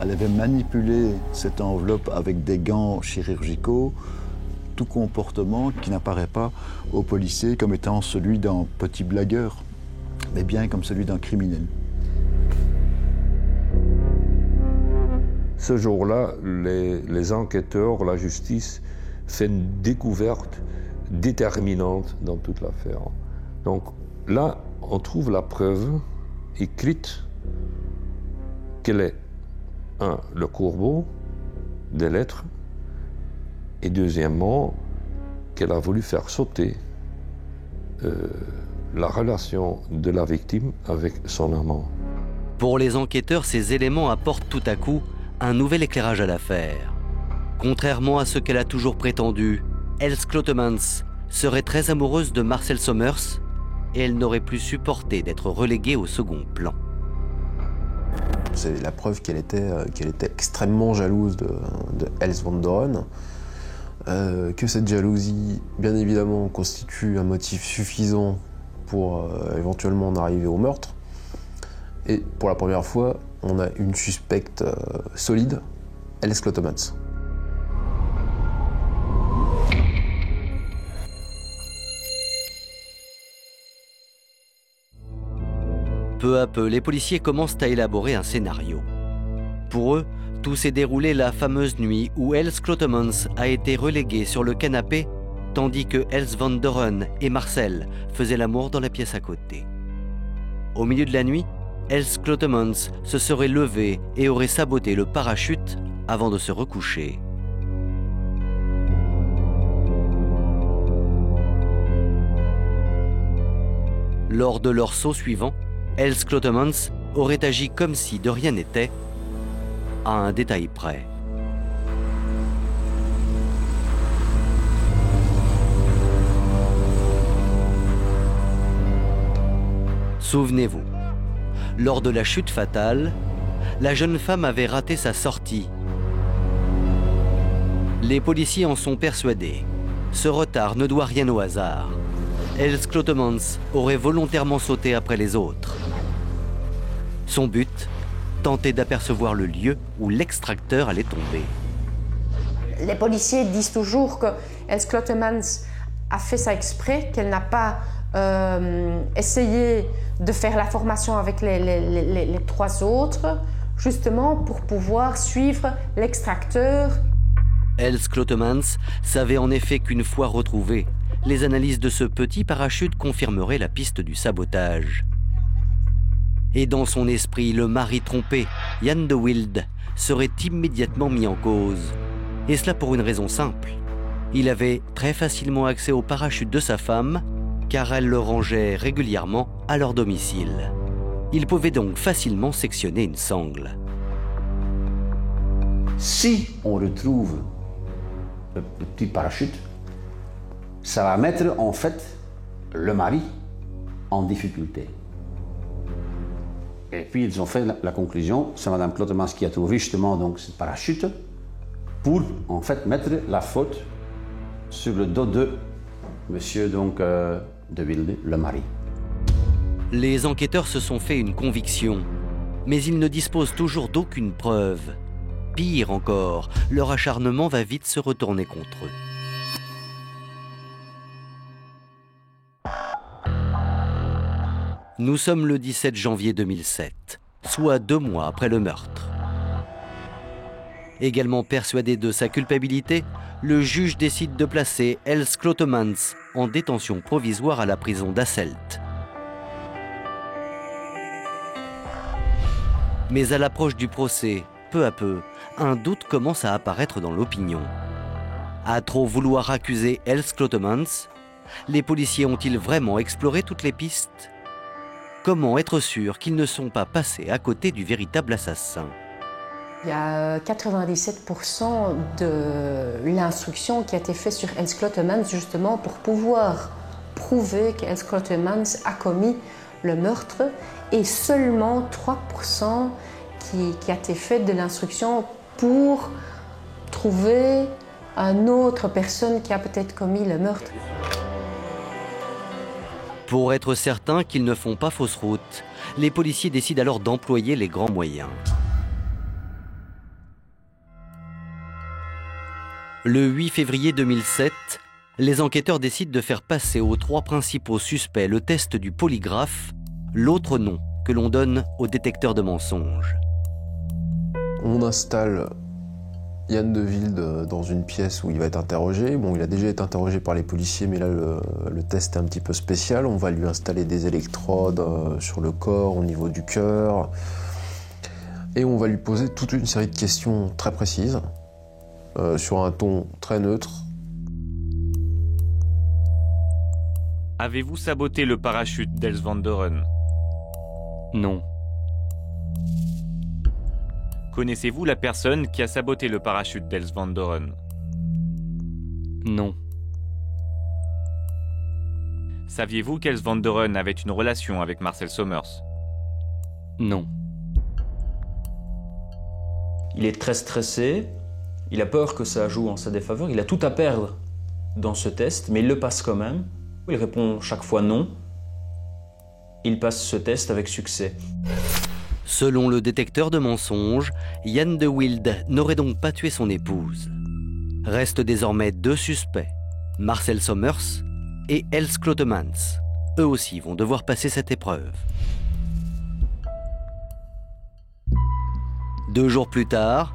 Speaker 2: Elle avait manipulé cette enveloppe avec des gants chirurgicaux. Tout comportement qui n'apparaît pas aux policiers comme étant celui d'un petit blagueur, mais bien comme celui d'un criminel.
Speaker 7: Ce jour-là, les enquêteurs, la justice, fait une découverte, déterminante dans toute l'affaire. Donc là, on trouve la preuve écrite qu'elle est, le corbeau des lettres, et deuxièmement, qu'elle a voulu faire sauter la relation de la victime avec son amant.
Speaker 1: Pour les enquêteurs, ces éléments apportent tout à coup un nouvel éclairage à l'affaire. Contrairement à ce qu'elle a toujours prétendu, Else Klotemans serait très amoureuse de Marcel Sommers et elle n'aurait plus supporté d'être reléguée au second plan.
Speaker 4: C'est la preuve qu'elle était extrêmement jalouse de Else van Doren, que cette jalousie, bien évidemment, constitue un motif suffisant pour éventuellement en arriver au meurtre. Et pour la première fois, on a une suspecte solide, Else Klotemans.
Speaker 1: Peu à peu, les policiers commencent à élaborer un scénario. Pour eux, tout s'est déroulé la fameuse nuit où Else Klotemans a été reléguée sur le canapé, tandis que Else van Doren et Marcel faisaient l'amour dans la pièce à côté. Au milieu de la nuit, Else Klotemans se serait levée et aurait saboté le parachute avant de se recoucher. Lors de leur saut suivant, Else Klotemans aurait agi comme si de rien n'était, à un détail près. Souvenez-vous, lors de la chute fatale, la jeune femme avait raté sa sortie. Les policiers en sont persuadés. Ce retard ne doit rien au hasard. Else Klotemans aurait volontairement sauté après les autres. Son but, tenter d'apercevoir le lieu où l'extracteur allait tomber.
Speaker 9: Les policiers disent toujours que Else Klotemans a fait ça exprès, qu'elle n'a pas essayé de faire la formation avec les trois autres, justement pour pouvoir suivre l'extracteur.
Speaker 1: Else Klotemans savait en effet qu'une fois retrouvé, les analyses de ce petit parachute confirmeraient la piste du sabotage. Et dans son esprit, le mari trompé, Jan de Wilde, serait immédiatement mis en cause. Et cela pour une raison simple. Il avait très facilement accès au parachute de sa femme, car elle le rangeait régulièrement à leur domicile. Il pouvait donc facilement sectionner une sangle.
Speaker 11: Si on retrouve le petit parachute, ça va mettre en fait le mari en difficulté. Et puis ils ont fait la conclusion, c'est Madame Klotemans qui a trouvé justement donc ce parachute pour en fait mettre la faute sur le dos de Monsieur donc de Wilde, le mari.
Speaker 1: Les enquêteurs se sont fait une conviction, mais ils ne disposent toujours d'aucune preuve. Pire encore, leur acharnement va vite se retourner contre eux. Nous sommes le 17 janvier 2007, soit 2 mois après le meurtre. Également persuadé de sa culpabilité, le juge décide de placer Else Klotemans en détention provisoire à la prison d'Asselt. Mais à l'approche du procès, peu à peu, un doute commence à apparaître dans l'opinion. À trop vouloir accuser Else Klotemans, les policiers ont-ils vraiment exploré toutes les pistes ? Comment être sûr qu'ils ne sont pas passés à côté du véritable assassin ?
Speaker 9: Il y a 97% de l'instruction qui a été faite sur Else Klotemans justement pour pouvoir prouver qu'Else Klotemans a commis le meurtre et seulement 3% qui a été fait de l'instruction pour trouver une autre personne qui a peut-être commis le meurtre.
Speaker 1: Pour être certain qu'ils ne font pas fausse route, les policiers décident alors d'employer les grands moyens. Le 8 février 2007, les enquêteurs décident de faire passer aux 3 principaux suspects le test du polygraphe, l'autre nom que l'on donne au détecteur de mensonges.
Speaker 4: On installe Yann de Wilde dans une pièce où il va être interrogé. Bon, il a déjà été interrogé par les policiers, mais là, le test est un petit peu spécial. On va lui installer des électrodes sur le corps, au niveau du cœur. Et on va lui poser toute une série de questions très précises, sur un ton très neutre.
Speaker 12: Avez-vous saboté le parachute d'Els van Doren?
Speaker 1: Non.
Speaker 12: Connaissez-vous la personne qui a saboté le parachute d'Els van Doren?
Speaker 1: Non.
Speaker 12: Saviez-vous qu'Els van Doren avait une relation avec Marcel Sommers?
Speaker 1: Non.
Speaker 6: Il est très stressé, il a peur que ça joue en sa défaveur, il a tout à perdre dans ce test, mais il le passe quand même. Il répond chaque fois non. Il passe ce test avec succès.
Speaker 1: Selon le détecteur de mensonges, Yann de Wilde n'aurait donc pas tué son épouse. Restent désormais 2 suspects, Marcel Sommers et Els Clotemans. Eux aussi vont devoir passer cette épreuve. 2 jours plus tard,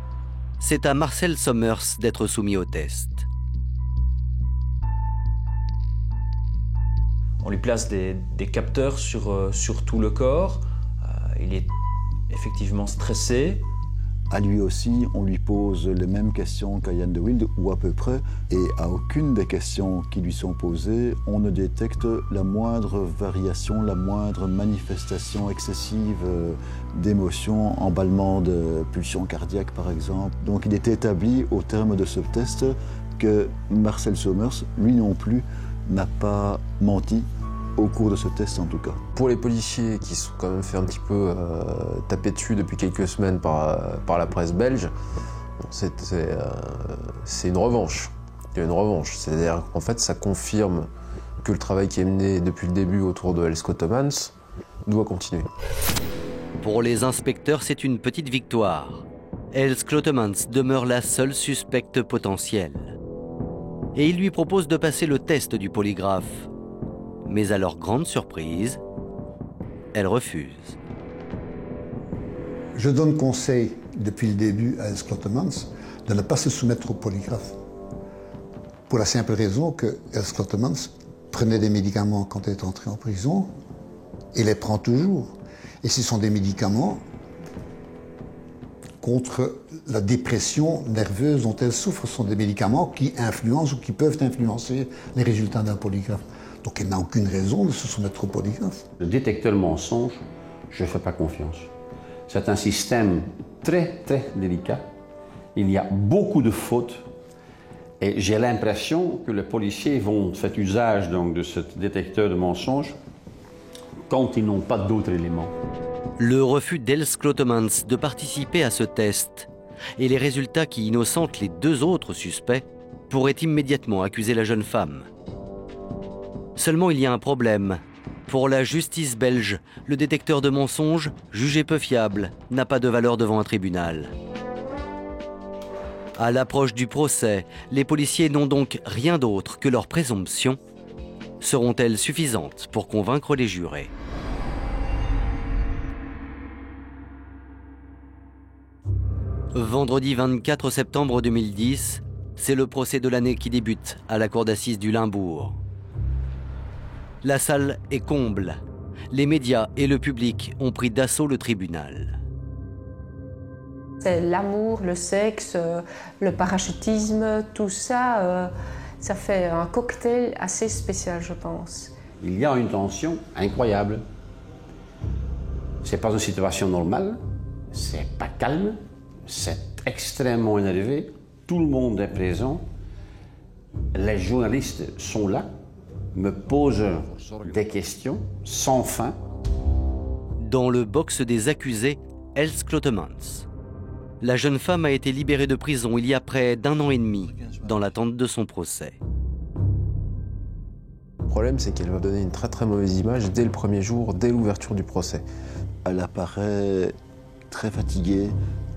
Speaker 1: c'est à Marcel Sommers d'être soumis au test.
Speaker 6: On lui place des capteurs sur tout le corps. Il est effectivement stressé.
Speaker 2: À lui aussi, on lui pose les mêmes questions qu'à Yann de Wilde, ou à peu près, et à aucune des questions qui lui sont posées, on ne détecte la moindre variation, la moindre manifestation excessive d'émotion, emballement de pulsion cardiaque par exemple. Donc il est établi au terme de ce test que Marcel Sommers, lui non plus, n'a pas menti, au cours de ce test en tout cas.
Speaker 4: Pour les policiers qui sont quand même fait un petit peu taper dessus depuis quelques semaines par la presse belge, c'est une revanche. Il y a une revanche. C'est-à-dire qu'en fait, ça confirme que le travail qui est mené depuis le début autour de Els Clotemans doit continuer.
Speaker 1: Pour les inspecteurs, c'est une petite victoire. Els Clotemans demeure la seule suspecte potentielle. Et il lui propose de passer le test du polygraphe. Mais à leur grande surprise, elle refuse.
Speaker 10: Je donne conseil depuis le début à Els Clotemans de ne pas se soumettre au polygraphe. Pour la simple raison que Els Clotemans prenait des médicaments quand elle est entrée en prison et les prend toujours. Et ce sont des médicaments contre la dépression nerveuse dont elle souffre. Ce sont des médicaments qui influencent ou qui peuvent influencer les résultats d'un polygraphe. Donc elle n'a aucune raison de se soumettre au polygraphe.
Speaker 11: Le détecteur mensonge, je ne fais pas confiance. C'est un système très délicat. Il y a beaucoup de fautes. Et j'ai l'impression que les policiers vont faire usage donc, de ce détecteur de mensonges quand ils n'ont pas d'autres éléments.
Speaker 1: Le refus d'Els Clotemans de participer à ce test et les résultats qui innocentent les 2 autres suspects pourraient immédiatement accuser la jeune femme. Seulement, il y a un problème. Pour la justice belge, le détecteur de mensonges, jugé peu fiable, n'a pas de valeur devant un tribunal. À l'approche du procès, les policiers n'ont donc rien d'autre que leur présomption. Seront-elles suffisantes pour convaincre les jurés? Vendredi 24 septembre 2010, c'est le procès de l'année qui débute à la cour d'assises du Limbourg. La salle est comble. Les médias et le public ont pris d'assaut le tribunal.
Speaker 9: C'est l'amour, le sexe, le parachutisme, tout ça, ça fait un cocktail assez spécial, je pense.
Speaker 11: Il y a une tension incroyable. C'est pas une situation normale, c'est pas calme, c'est extrêmement énervé. Tout le monde est présent. Les journalistes sont là, me posent des questions sans fin.
Speaker 1: Dans le box des accusés, Els Clotemans. La jeune femme a été libérée de prison il y a près d'1 an et demi, dans l'attente de son procès.
Speaker 4: Le problème, c'est qu'elle va donner une très mauvaise image dès le premier jour, dès l'ouverture du procès.
Speaker 2: Elle apparaît très fatiguée,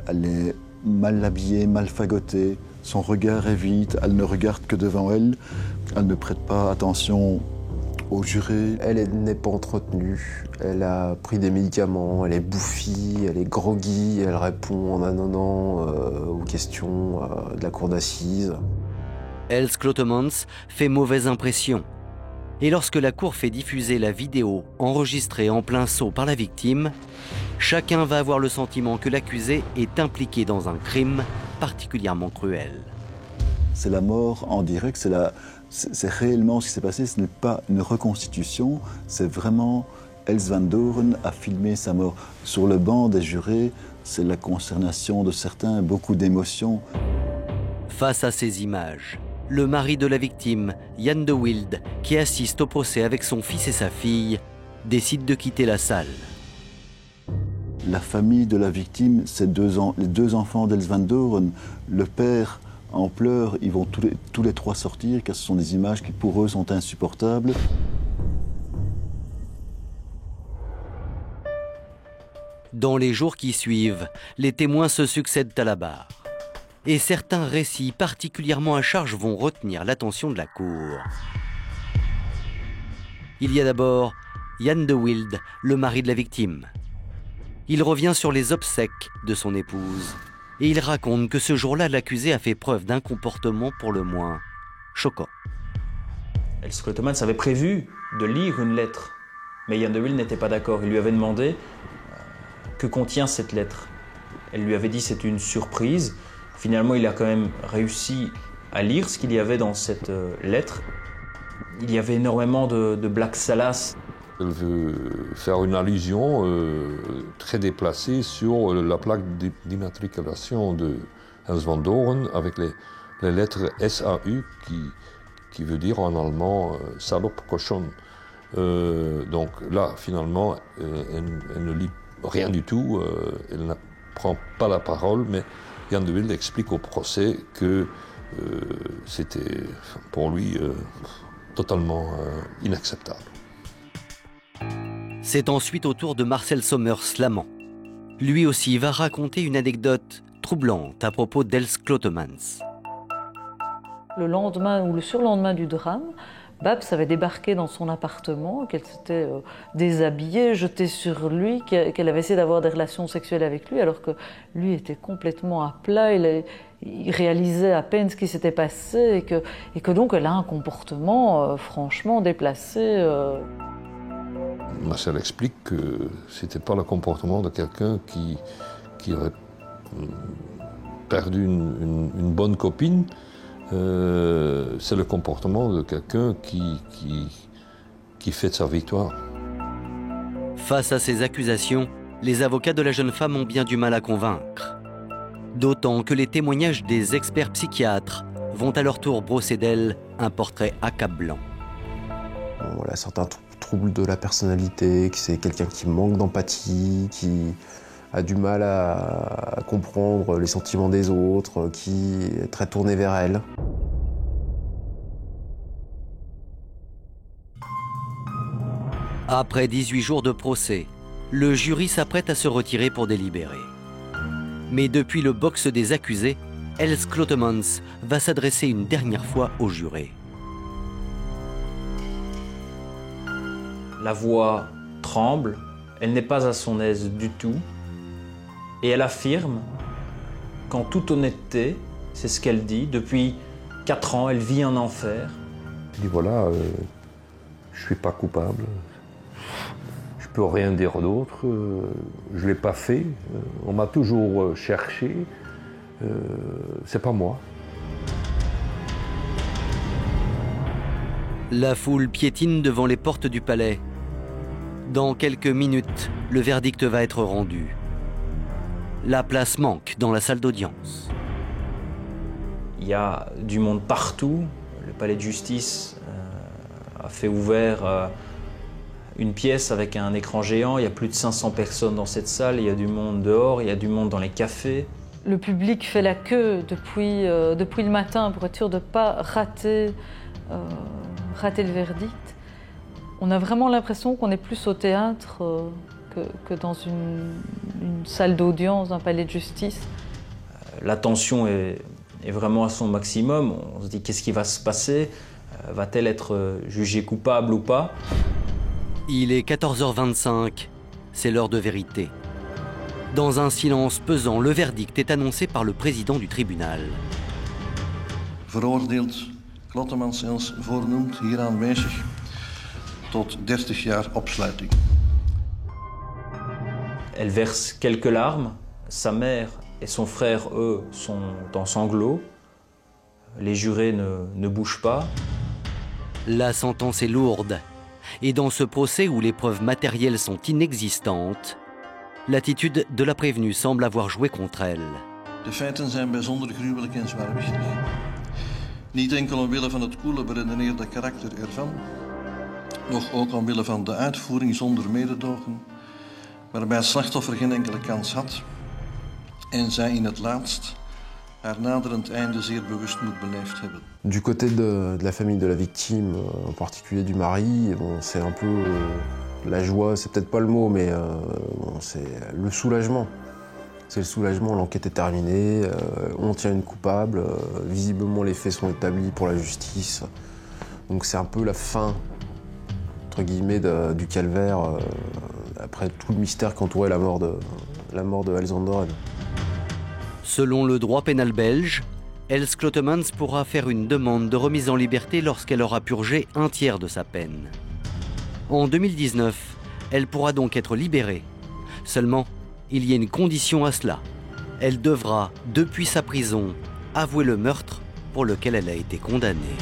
Speaker 2: elle est mal habillée, mal fagotée, son regard est vide, elle ne regarde que devant elle, elle ne prête pas attention Au juré,
Speaker 4: Elle n'est pas entretenue, elle a pris des médicaments, elle est bouffie, elle est groggy, elle répond en annonant aux questions de la cour d'assises.
Speaker 1: Els Clotemans fait mauvaise impression. Et lorsque la cour fait diffuser la vidéo enregistrée en plein saut par la victime, chacun va avoir le sentiment que l'accusé est impliqué dans un crime particulièrement cruel.
Speaker 2: c'est la mort en direct, c'est réellement ce qui s'est passé, ce n'est pas une reconstitution, c'est vraiment Els van Doren a filmé sa mort. Sur le banc des jurés, c'est la consternation de certains, beaucoup d'émotions.
Speaker 1: Face à ces images, le mari de la victime, Jan de Wilde, qui assiste au procès avec son fils et sa fille, décide de quitter la salle.
Speaker 2: La famille de la victime, c'est les deux enfants d'Els van Doren. Le père en pleurs, ils vont tous les trois sortir, car ce sont des images qui pour eux sont insupportables.
Speaker 1: Dans les jours qui suivent, les témoins se succèdent à la barre. Et certains récits particulièrement à charge vont retenir l'attention de la cour. Il y a d'abord Jan de Wilde, le mari de la victime. Il revient sur les obsèques de son épouse et il raconte que ce jour-là, l'accusé a fait preuve d'un comportement pour le moins choquant.
Speaker 6: Els Clotemans avait prévu de lire une lettre, mais Jan de Wilde n'était pas d'accord. Il lui avait demandé que contient cette lettre. Elle lui avait dit c'est une surprise. Finalement, il a quand même réussi à lire ce qu'il y avait dans cette lettre. Il y avait énormément de blagues salaces.
Speaker 7: Elle veut faire une allusion très déplacée sur la plaque d'immatriculation de Els van Doren avec les lettres SAU qui veut dire en allemand salope cochon. Donc là, finalement, elle ne lit rien du tout, elle ne prend pas la parole, mais Jan de Wilde explique au procès que c'était pour lui totalement inacceptable.
Speaker 1: C'est ensuite au tour de Marcel Sommers, l'amant. Lui aussi va raconter une anecdote troublante à propos d'Els Clotemans.
Speaker 5: Le lendemain ou le surlendemain du drame, Babs avait débarqué dans son appartement, qu'elle s'était déshabillée, jetée sur lui, qu'elle avait essayé d'avoir des relations sexuelles avec lui, alors que lui était complètement à plat, il réalisait à peine ce qui s'était passé, et que donc elle a un comportement franchement déplacé.
Speaker 7: Marcel explique que ce n'était pas le comportement de quelqu'un qui aurait perdu une bonne copine. C'est le comportement de quelqu'un qui fête sa victoire.
Speaker 1: Face à ces accusations, les avocats de la jeune femme ont bien du mal à convaincre. D'autant que les témoignages des experts psychiatres vont à leur tour brosser d'elle un portrait accablant.
Speaker 4: Voilà, certains troubles de la personnalité, que c'est quelqu'un qui manque d'empathie, qui a du mal à comprendre les sentiments des autres, qui est très tourné vers elle.
Speaker 1: Après 18 jours de procès, le jury s'apprête à se retirer pour délibérer. Mais depuis le box des accusés, Els Clotemans va s'adresser une dernière fois aux jurés.
Speaker 6: La voix tremble, elle n'est pas à son aise du tout, et elle affirme qu'en toute honnêteté, c'est ce qu'elle dit, depuis 4 ans, elle vit un enfer.
Speaker 7: Elle dit voilà, je ne suis pas coupable, je ne peux rien dire d'autre, je ne l'ai pas fait, on m'a toujours cherché, c'est pas moi.
Speaker 1: La foule piétine devant les portes du palais. Dans quelques minutes, le verdict va être rendu. La place manque dans la salle d'audience.
Speaker 6: Il y a du monde partout. Le palais de justice a fait ouvert une pièce avec un écran géant. Il y a plus de 500 personnes dans cette salle. Il y a du monde dehors, il y a du monde dans les cafés.
Speaker 5: Le public fait la queue depuis le matin pour être sûr de ne pas rater le verdict. On a vraiment l'impression qu'on est plus au théâtre que dans une salle d'audience d'un palais de justice.
Speaker 6: La tension est vraiment à son maximum. On se dit qu'est-ce qui va se passer. Va-t-elle être jugée coupable ou pas?
Speaker 1: Il est 14h25, c'est l'heure de vérité. Dans un silence pesant, le verdict est annoncé par le président du tribunal.
Speaker 13: Veroordeeld Klottemans als voornoemd hier aanwezig tot 30 jaar opsluiting.
Speaker 6: Elle verse quelques larmes. Sa mère et son frère, eux, sont en sanglots. Les jurés ne bougent pas.
Speaker 1: La sentence est lourde. Et dans ce procès où les preuves matérielles sont inexistantes, l'attitude de la prévenue semble avoir joué contre elle.
Speaker 13: De feiten zijn bijzonder gruwelijk en zwaarwichtig. Niet enkel omwille van het koele beredeneerde karakter ervan, noch ook omwille van de uitvoering zonder mededogen, waarbij het slachtoffer geen enkele kans had en zij in het laatst haar naderend einde zeer bewust moet beleefd hebben.
Speaker 4: Du côté de la famille de la victime, en particulier du mari, bon, c'est un peu la joie, c'est peut-être pas le mot, mais bon, c'est le soulagement. C'est le soulagement, l'enquête est terminée, on tient une coupable, visiblement les faits sont établis pour la justice. Donc c'est un peu la fin, entre guillemets, du calvaire, après tout le mystère qui entourait la mort de Els van Doren.
Speaker 1: Selon le droit pénal belge, Els Klottemans pourra faire une demande de remise en liberté lorsqu'elle aura purgé un tiers de sa peine. En 2019, elle pourra donc être libérée. Seulement, il y a une condition à cela. Elle devra, depuis sa prison, avouer le meurtre pour lequel elle a été condamnée.